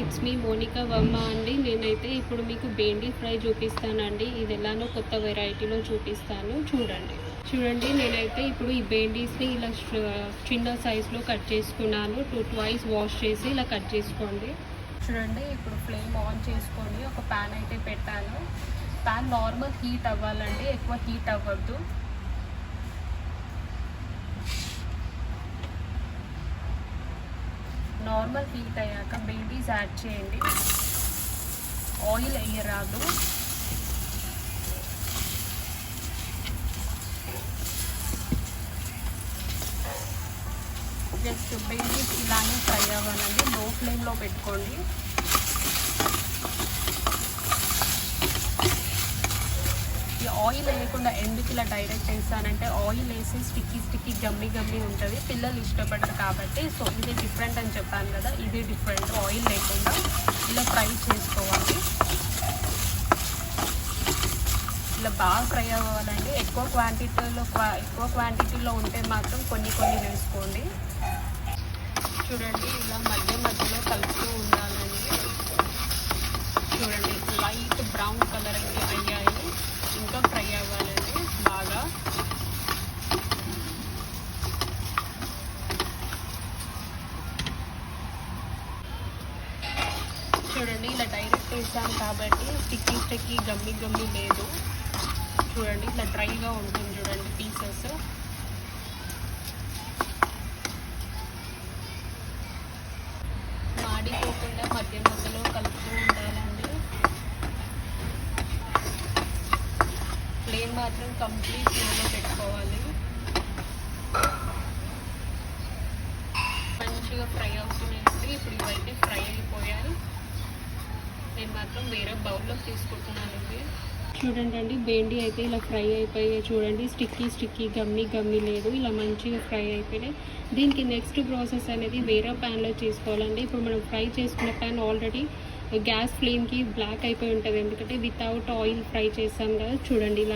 It's me Monika Varma అండి. నేనైతే ఇప్పుడు మీకు బెండి ఫ్రై చూపిస్తానండి. ఇది ఎలానో కొత్త వెరైటీలో చూపిస్తాను, చూడండి. నేనైతే ఇప్పుడు ఈ బెండీస్ని ఇలా చిన్న సైజులో కట్ చేసుకున్నాను. ట్వైస్ వాష్ చేసి ఇలా కట్ చేసుకోండి. చూడండి, ఇప్పుడు ఫ్లేమ్ ఆన్ చేసుకొని ఒక ప్యాన్ అయితే పెట్టాను. ప్యాన్ నార్మల్ హీట్ అవ్వాలండి, ఎక్కువ హీట్ అవ్వద్దు. నార్మల్ హీట్ అయ్యాక బెండీస్ యాడ్ చేయండి. ఆయిల్ వేయరాదు. జస్ట్ బెండీస్ ఇలానే ఫ్రై అవ్వాలండి. లో ఫ్లేమ్లో పెట్టుకోండి. ఈ ఆయిల్ వేయకుండా ఎందుకు ఇలా డైరెక్ట్ వేస్తానంటే ఆయిల్ వేసి స్టిక్కీ గమ్మీ ఉంటుంది, పిల్లలు ఇష్టపడరు కాబట్టి. సో ఇది డిఫరెంట్ అని చెప్పాను కదా, ఇది డిఫరెంట్. ఆయిల్ లేకుండా ఇలా ఫ్రై చేసుకోవాలి. ఇలా బాగా ఫ్రై అవ్వాలండి. ఎక్కువ క్వాంటిటీలో ఉంటే మాత్రం కొన్ని వేసుకోండి. చూడండి, ఇలా మధ్యలో కలుపుతూ ఉండాలండి. చూడండి, లైట్ బ్రౌన్ కలర్ అయితే అయ్యాయి. ఇంకా ఫ్రై అవ్వాలండి బాగా. చూడండి, ఇలా డైరెక్ట్ వేసాం కాబట్టి స్టిక్కీ గమ్మీ లేదు. చూడండి, ఇట్లా డ్రైగా ఉంటుంది. చూడండి పీసెస్. మాడిపోకుండా మధ్యలో కలుపుతూ ఉండాలండి. ఫ్లేమ్ మాత్రం కంప్లీట్ ఫ్లేమ్లో పెట్టుకోవాలి. మంచిగా ఫ్రై అవుతున్నాయి. ఇప్పుడు ఇవైతే ఫ్రై అయిపోయాయి. నేను మాత్రం వేరే బౌల్లో తీసుకుంటున్నాను. చూడండి అండి, బెండి అయితే ఇలా ఫ్రై అయిపోయాయి. చూడండి, స్టిక్కీ గమ్మీ లేదు. ఇలా మంచిగా ఫ్రై అయిపోయినాయి. దీనికి నెక్స్ట్ ప్రాసెస్ అనేది వేరే ప్యాన్లో చేసుకోవాలండి. ఇప్పుడు మనం ఫ్రై చేసుకున్న ప్యాన్ ఆల్రెడీ గ్యాస్ ఫ్లేమ్కి బ్లాక్ అయిపోయి ఉంటుంది, ఎందుకంటే వితౌట్ ఆయిల్ ఫ్రై చేస్తాం కదా. చూడండి, ఇలా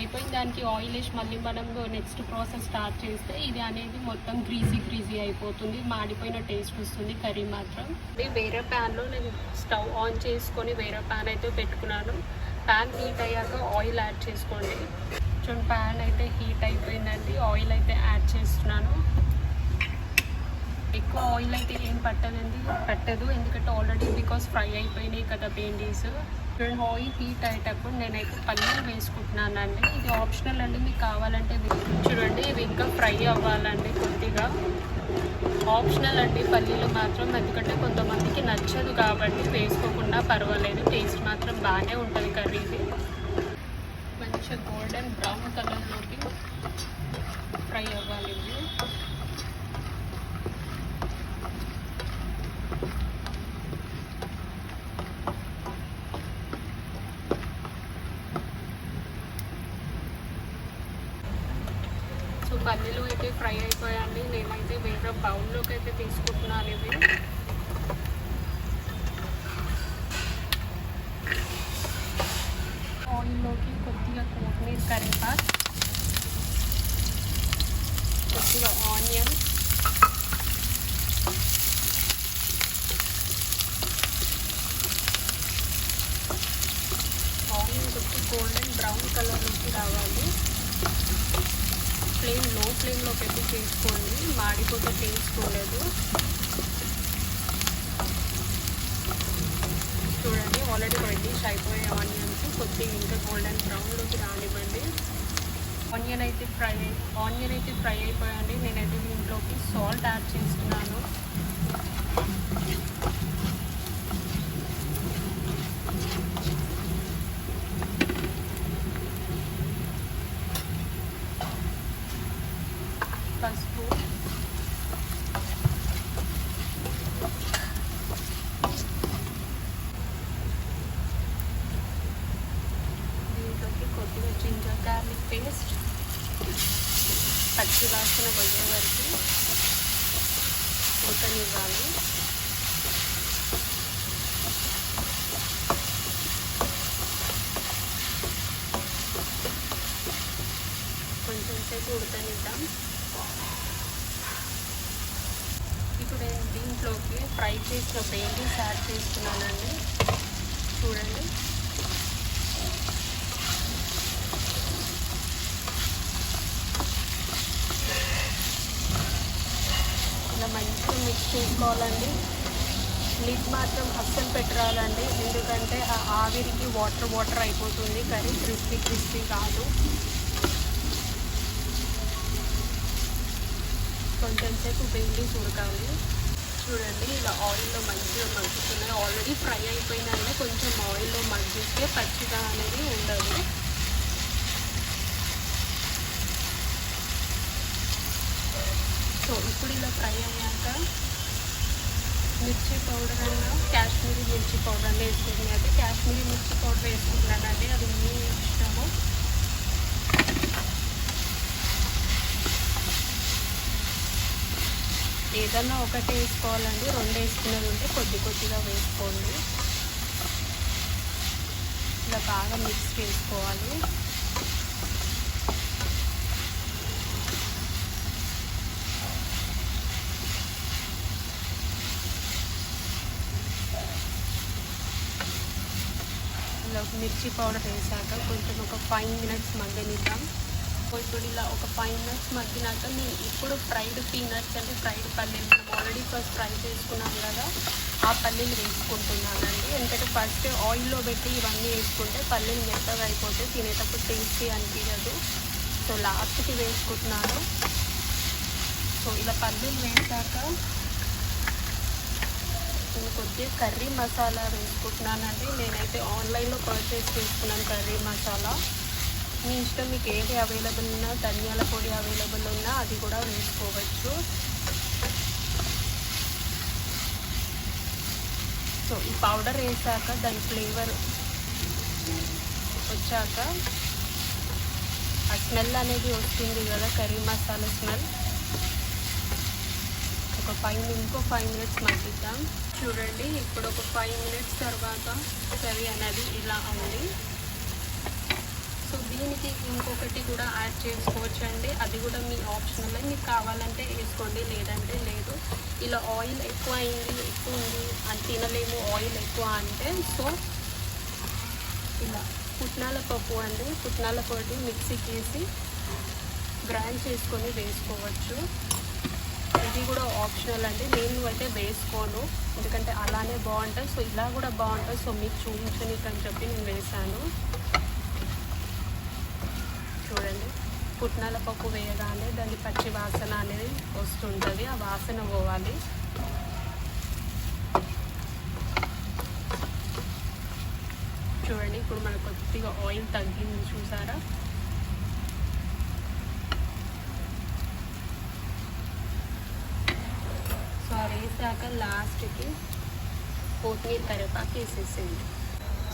అయిపోయిన దానికి ఆయిల్ వేసి మళ్ళీ మనం నెక్స్ట్ ప్రాసెస్ స్టార్ట్ చేస్తే ఇది అనేది మొత్తం గ్రీజీ అయిపోతుంది. మాడిపోయిన టేస్ట్ వస్తుంది కర్రీ మాత్రం. వేరే ప్యాన్లో నేను స్టవ్ ఆన్ చేసుకొని వేరే ప్యాన్ అయితే పెట్టుకున్నాను. ప్యాన్ హీట్ అయ్యాక ఆయిల్ యాడ్ చేసుకోండి. చూడండి, ప్యాన్ అయితే హీట్ అయిపోయిందండి. ఆయిల్ అయితే యాడ్ చేస్తున్నాను. ఎక్కువ ఆయిల్ అయితే ఏం పట్టదు, ఎందుకంటే ఆల్రెడీ బికాస్ ఫ్రై అయిపోయినాయి కదా బెండీస్. చూడండి, ఆయిల్ హీట్ అయ్యేటప్పుడు నేనైతే పల్లీలు వేసుకుంటున్నానండి. ఇది ఆప్షనల్ అండి, మీకు కావాలంటే. చూడండి, ఇవి ఇంకా ఫ్రై అవ్వాలండి కొద్దిగా. ఆప్షనల్ అండి పల్లీలు మాత్రం, ఎందుకంటే కొంతమందికి నచ్చదు కాబట్టి వేసుకోకుండా పర్వాలేదు. టేస్ట్ మాత్రం బాగానే ఉంటుంది కర్రీది. మంచిగా గోల్డెన్ బ్రౌన్ కలర్లోకి ఫ్రై అవ్వాలి ఇవి. సో పల్లీలు అయితే ఫ్రై అయిపోయాయండి. నేనైతే వేరే బౌల్లోకి అయితే తీసుకుంటున్నాను ఇవి. ఆయిల్లోకి కొద్దిగా కొత్తిమీర, కరివేపాకు, కొద్దిగా ఆనియన్, కొద్దిగా గోల్డెన్ బ్రౌన్ కలర్లోకి రావాలి. లో ఫ్లేమ్లో పెట్టి చేసుకోండి, మాడిపోతే చేసుకోలేదు. చూడండి, ఆల్రెడీ రెడ్డిష్ అయిపోయే ఆనియన్స్ కొద్దిగా ఇంకా గోల్డెన్ బ్రౌన్లోకి రానివ్వండి. ఆనియన్ అయితే ఫ్రై అయిపోయండి. నేనైతే దీంట్లోకి సాల్ట్ యాడ్ చేస్తున్నాను. పసుపు, దీంట్లోకి కొద్దిగా జింజర్ గార్లిక్ పేస్ట్, పచ్చి వాసన పోయే వరకు ఉడకనివ్వాలి. కొంచెం సేపు ఉడకనిద్దాం. ఇప్పుడు దీంట్లోకి ఇందులోకి ఫ్రై చేసిన బెండీస్ యాడ్ చేస్తున్నానండి. చూడండి, ఇలా మంచిగా మిక్స్ చేసుకోవాలండి. లిడ్ మాత్రం అస్సలు పెట్టరాలండి, ఎందుకంటే ఆ ఆవిరికి వాటర్ అయిపోతుంది, కర్రీ క్రిస్పీ కాదు. కొంచెం సేపు బెండీస్ ఉడకాలి. చూడండి, ఇలా ఆయిల్లో మంచిగా మగ్గుతున్నాయి. ఆల్రెడీ ఫ్రై అయిపోయిందంటే కొంచెం ఆయిల్లో మగ్గిస్తే పచ్చిగా అనేది ఉండదు. సో ఇప్పుడు ఇలా ఫ్రై అయ్యాక మిర్చి పౌడర్ అన్నా కాశ్మీరీ మిర్చి పౌడర్ అన్నీ వేసుకుంటుంది. అయితే కాశ్మీరీ మిర్చి పౌడర్ వేసుకుంటున్నానండి, అది మీ ఇష్టము. ఏదన్నా ఒకటి వేసుకోవాలండి, 2 వేసుకున్నది ఉంటే కొద్దిగా వేసుకోండి. ఇలా బాగా మిక్స్ చేసుకోవాలి. ఇలా మిర్చి పౌడర్ వేసాక కొంచెం ఒక 5 మినిట్స్ మగ్గనిద్దాం. ఇప్పుడు ఇలా ఒక 5 మినిట్స్ మగ్గినాక నేను ఇప్పుడు ఫ్రైడ్ పీనట్స్ అంటే ఫ్రైడ్ పల్లీలు మనం ఆల్రెడీ ఫస్ట్ ఫ్రై చేసుకున్నాం కదా, ఆ పల్లీలు వేసుకుంటున్నానండి. ఎందుకంటే ఫస్ట్ ఆయిల్లో పెట్టి ఇవన్నీ వేసుకుంటే పల్లీలు మెత్తగా అయిపోతే తినేటప్పుడు టేస్టీ అనిపించదు. సో లాస్ట్కి వేసుకుంటున్నాను. సో ఇలా పల్లీలు వేసాక నేను కొద్దిగా కర్రీ మసాలా వేసుకుంటున్నానండి. నేనైతే ఆన్లైన్లో పర్చేస్ చేసుకున్నాను కర్రీ మసాలా. మీ ఇష్టం, మీకు ఏది అవైలబుల్ ఉన్నా, ధనియాల పొడి అవైలబుల్ ఉన్నా అది కూడా వేసుకోవచ్చు. సో ఈ పౌడర్ వేసాక దాని ఫ్లేవర్ వచ్చాక ఆ స్మెల్ అనేది వస్తుంది కదా, కర్రీ మసాలా స్మెల్. ఇంకో 5 మినిట్స్ మగ్గిద్దాం. చూడండి, ఇప్పుడు ఒక 5 మినిట్స్ తర్వాత కర్రీ అనేది ఇలా ఉంది. సో దీనికి ఇంకొకటి కూడా యాడ్ చేసుకోవచ్చు అండి, అది కూడా మీ ఆప్షనల్. మీకు కావాలంటే వేసుకోండి, లేదంటే లేదు. ఇలా ఆయిల్ ఎక్కువ ఉంది అని తినలేము ఆయిల్ ఎక్కువ అంటే, సో ఇలా పుట్నాల పప్పు అండి, పుట్నాల పొడి మిక్సీకి వేసి గ్రైండ్ చేసుకొని వేసుకోవచ్చు. ఇది కూడా ఆప్షనల్ అండి, నేను అయితే వేసుకోను ఎందుకంటే అలానే బాగుంటుంది. సో ఇలా కూడా బాగుంటుంది, సో మీకు చూపించనీకి అని చెప్పి నేను వేసాను. చూడండి, పుట్నాల పప్పు వేయగానే దాని పచ్చి వాసన అనేది వస్తుంటుంది, ఆ వాసన పోవాలి. చూడండి, ఇప్పుడు మనకు కొద్దిగా ఆయిల్ తగ్గింది చూసారా. సో అది వేసాక లాస్ట్కి కొత్తిమీర కరివేపాకు వేసేసింది.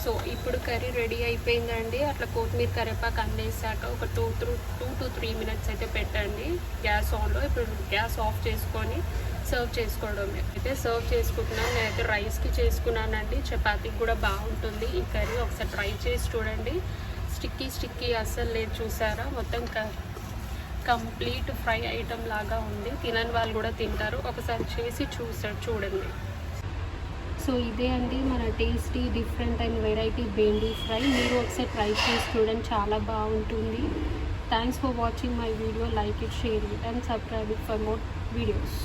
సో ఇప్పుడు కర్రీ రెడీ అయిపోయిందండి. అట్లా కొత్తిమీర కరివేపాకు అందేసాక ఒక 2 to 3 మినిట్స్ అయితే పెట్టండి గ్యాస్ ఆన్లో. ఇప్పుడు గ్యాస్ ఆఫ్ చేసుకొని సర్వ్ చేసుకోవడమే. అయితే సర్వ్ చేసుకుంటున్నాను. నేనైతే రైస్కి చేసుకున్నానండి, చపాతీకి కూడా బాగుంటుంది ఈ కర్రీ. ఒకసారి ట్రై చేసి చూడండి. స్టిక్కీ అస్సలు లేదు చూసారా, మొత్తం కంప్లీట్ ఫ్రై ఐటమ్ లాగా ఉంది. తినని వాళ్ళు కూడా తింటారు, ఒకసారి చేసి చూడండి. సో ఇదే అండి మన tasty different and variety bhindi fry. మీరు ఒకసారి ట్రై చేసి చూడండి, చాలా బాగుంటుంది. Thanks for watching my video. Like it, share it and subscribe it for more videos.